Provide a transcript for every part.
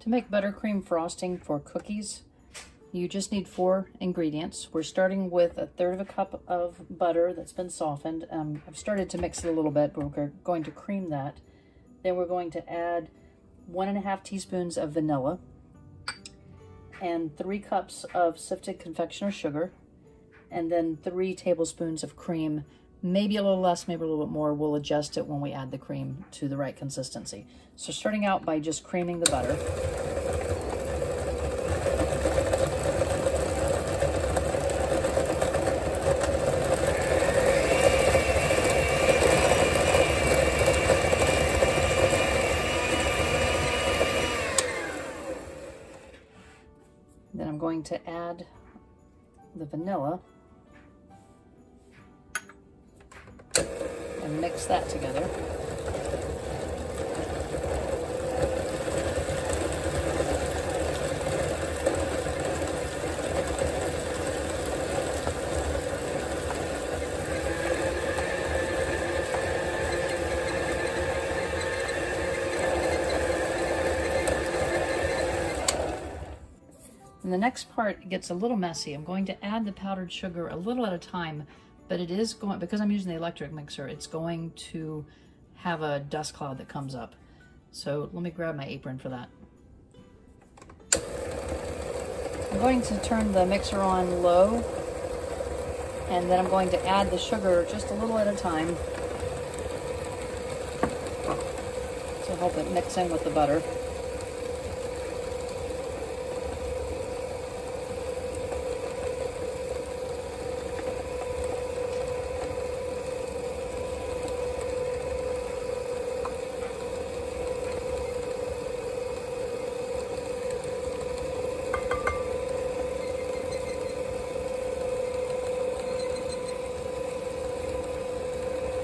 To make buttercream frosting for cookies, you just need 4 ingredients. We're starting with 1/3 cup of butter that's been softened. I've started to mix it a little bit, but we're going to cream that. Then we're going to add 1½ teaspoons of vanilla and 3 cups of sifted confectioner sugar, and then 3 tablespoons of cream. Maybe a little less, maybe a little bit more. We'll adjust it when we add the cream to the right consistency. So starting out by just creaming the butter. Then I'm going to add the vanilla and mix that together. And the next part gets a little messy. I'm going to add the powdered sugar a little at a time, but it is going, because I'm using the electric mixer, it's going to have a dust cloud that comes up. So let me grab my apron for that. I'm going to turn the mixer on low, and then I'm going to add the sugar just a little at a time to help it mix in with the butter.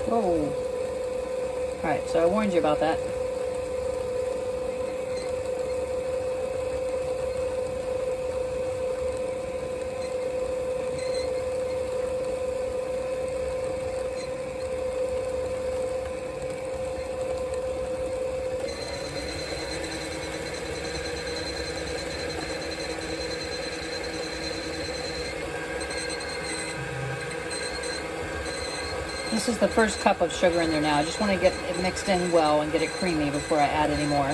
Whoa. All right, so I warned you about that. This is the first cup of sugar in there now. I just want to get it mixed in well and get it creamy before I add any more.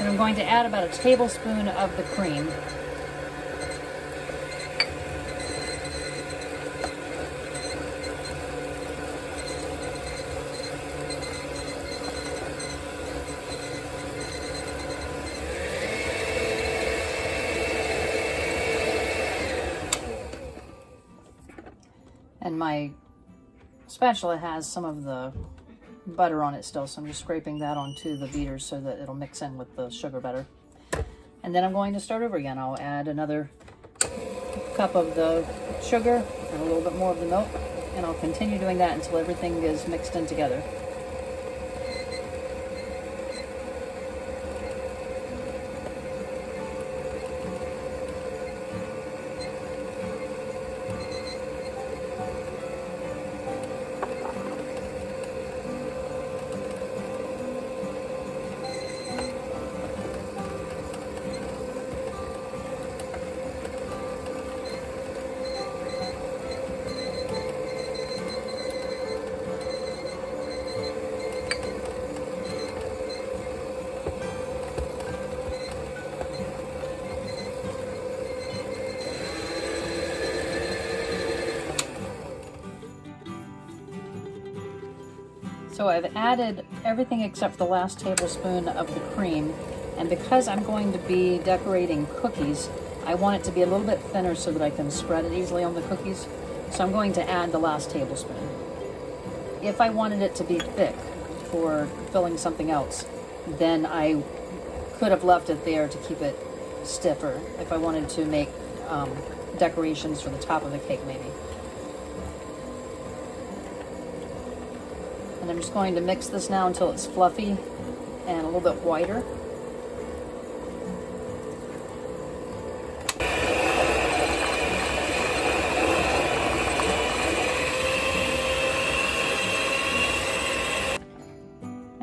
I'm going to add about a tablespoon of the cream. And my spatula has some of the butter on it still, so I'm just scraping that onto the beater so that it'll mix in with the sugar better. And then I'm going to start over again. I'll add another cup of the sugar and a little bit more of the milk, and I'll continue doing that until everything is mixed in together. So I've added everything except the last tablespoon of the cream, and because I'm going to be decorating cookies, I want it to be a little bit thinner so that I can spread it easily on the cookies. So I'm going to add the last tablespoon. If I wanted it to be thick for filling something else, then I could have left it there to keep it stiffer if I wanted to make decorations for the top of the cake maybe. And I'm just going to mix this now until it's fluffy and a little bit whiter.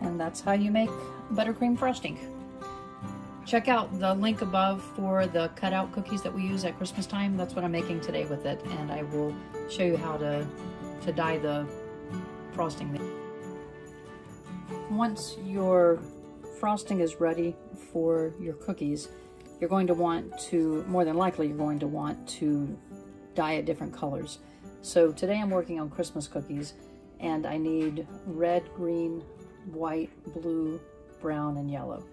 And that's how you make buttercream frosting. Check out the link above for the cutout cookies that we use at Christmas time. That's what I'm making today with it, and I will show you how to dye the frosting. Once your frosting is ready for your cookies, you're going to want to, more than likely, you're going to want to dye it different colors. So today I'm working on Christmas cookies, and I need red, green, white, blue, brown, and yellow.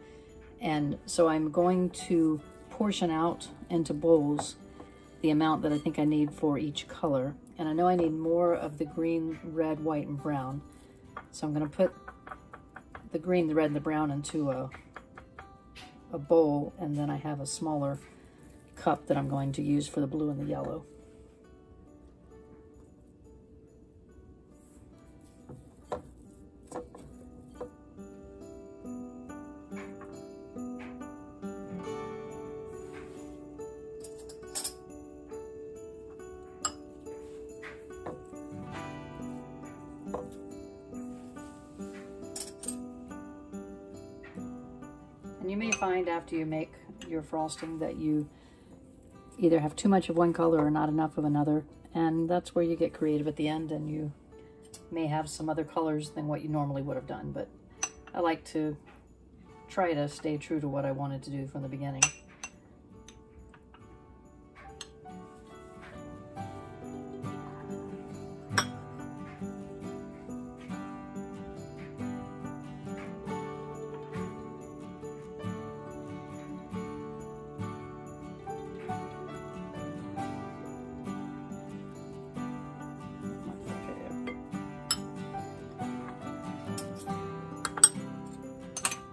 And so I'm going to portion out into bowls the amount that I think I need for each color. And I know I need more of the green, red, white, and brown. So I'm going to put the green, the red, and the brown into a bowl, and then I have a smaller cup that I'm going to use for the blue and the yellow. And you may find after you make your frosting that you either have too much of one color or not enough of another, and that's where you get creative at the end, and you may have some other colors than what you normally would have done. But I like to try to stay true to what I wanted to do from the beginning.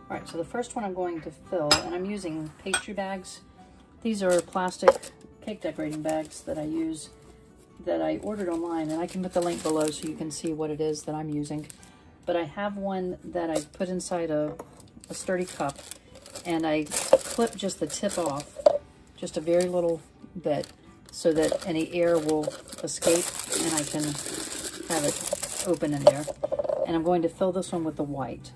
Alright, so the first one I'm going to fill, and I'm using pastry bags. These are plastic cake decorating bags that I use, that I ordered online, and I can put the link below so you can see what it is that I'm using. But I have one that I put inside a sturdy cup, and I clip just the tip off, just a very little bit, so that any air will escape and I can have it open in there. And I'm going to fill this one with the white.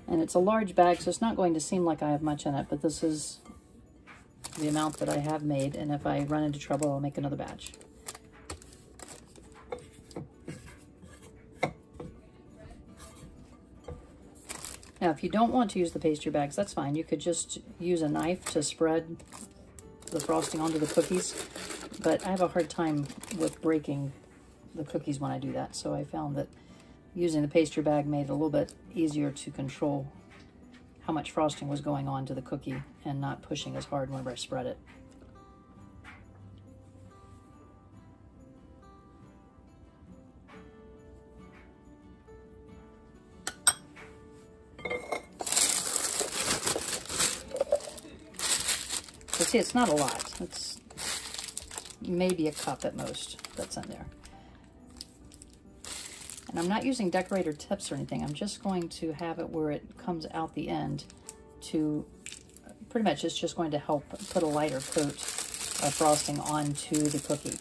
And it's a large bag, so it's not going to seem like I have much in it, but this is the amount that I have made, and if I run into trouble, I'll make another batch. Now, if you don't want to use the pastry bags, that's fine. You could just use a knife to spread the frosting onto the cookies, but I have a hard time with breaking the cookies when I do that, so I found that using the pastry bag made it a little bit easier to control how much frosting was going on to the cookie and not pushing as hard whenever I spread it. So see, it's not a lot. It's maybe a cup at most that's in there. And I'm not using decorator tips or anything. I'm just going to have it where it comes out the end to, pretty much it's just going to help put a lighter coat of frosting onto the cookie.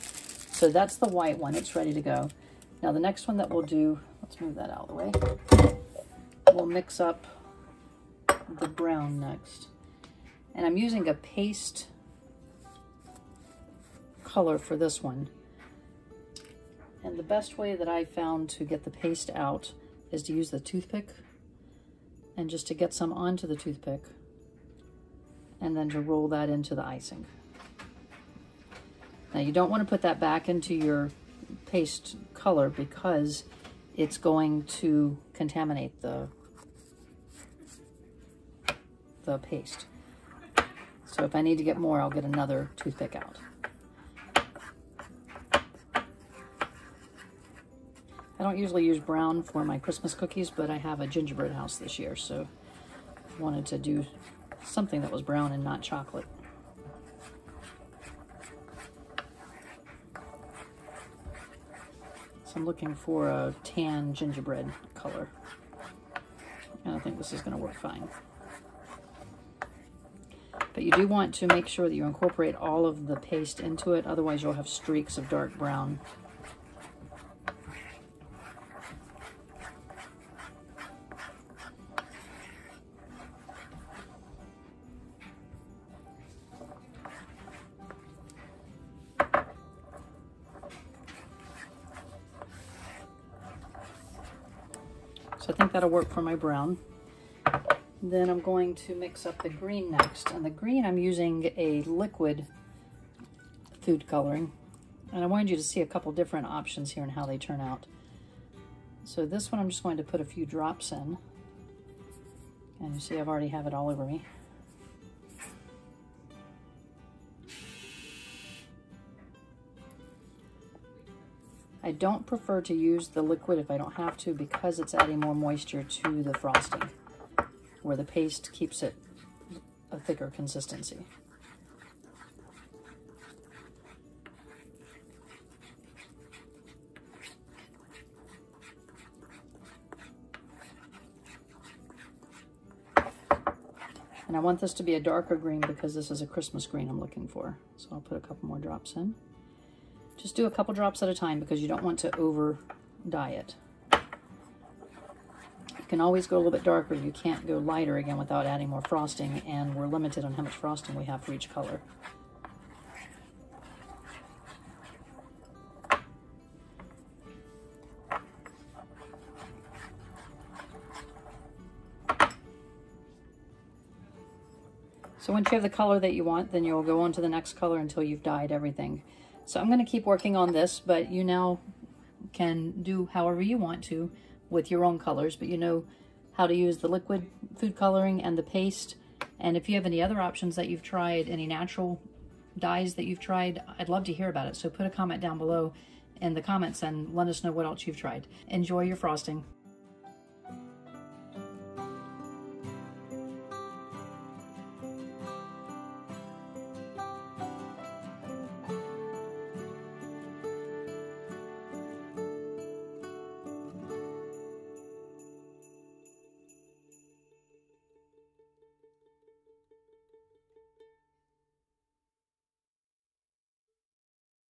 So that's the white one. It's ready to go. Now the next one that we'll do, let's move that out of the way. We'll mix up the brown next. And I'm using a paste color for this one. And the best way that I found to get the paste out is to use the toothpick, and just to get some onto the toothpick, and then to roll that into the icing. Now you don't want to put that back into your paste color, because it's going to contaminate the paste. So if I need to get more, I'll get another toothpick out. I don't usually use brown for my Christmas cookies, but I have a gingerbread house this year, so I wanted to do something that was brown and not chocolate. So I'm looking for a tan gingerbread color. And I think this is going to work fine. But you do want to make sure that you incorporate all of the paste into it, otherwise you'll have streaks of dark brown. So I think that'll work for my brown. Then I'm going to mix up the green next. And the green, I'm using a liquid food coloring. And I wanted you to see a couple different options here and how they turn out. So this one I'm just going to put a few drops in. And you see I've already have it all over me. I don't prefer to use the liquid if I don't have to, because it's adding more moisture to the frosting, where the paste keeps it a thicker consistency. And I want this to be a darker green because this is a Christmas green I'm looking for. So I'll put a couple more drops in. Just do a couple drops at a time because you don't want to over dye it. You can always go a little bit darker. You can't go lighter again without adding more frosting, and we're limited on how much frosting we have for each color. So once you have the color that you want, then you'll go on to the next color until you've dyed everything. So I'm going to keep working on this, but you now can do however you want to with your own colors, but you know how to use the liquid food coloring and the paste. And if you have any other options that you've tried, any natural dyes that you've tried, I'd love to hear about it. So put a comment down below in the comments and let us know what else you've tried. Enjoy your frosting.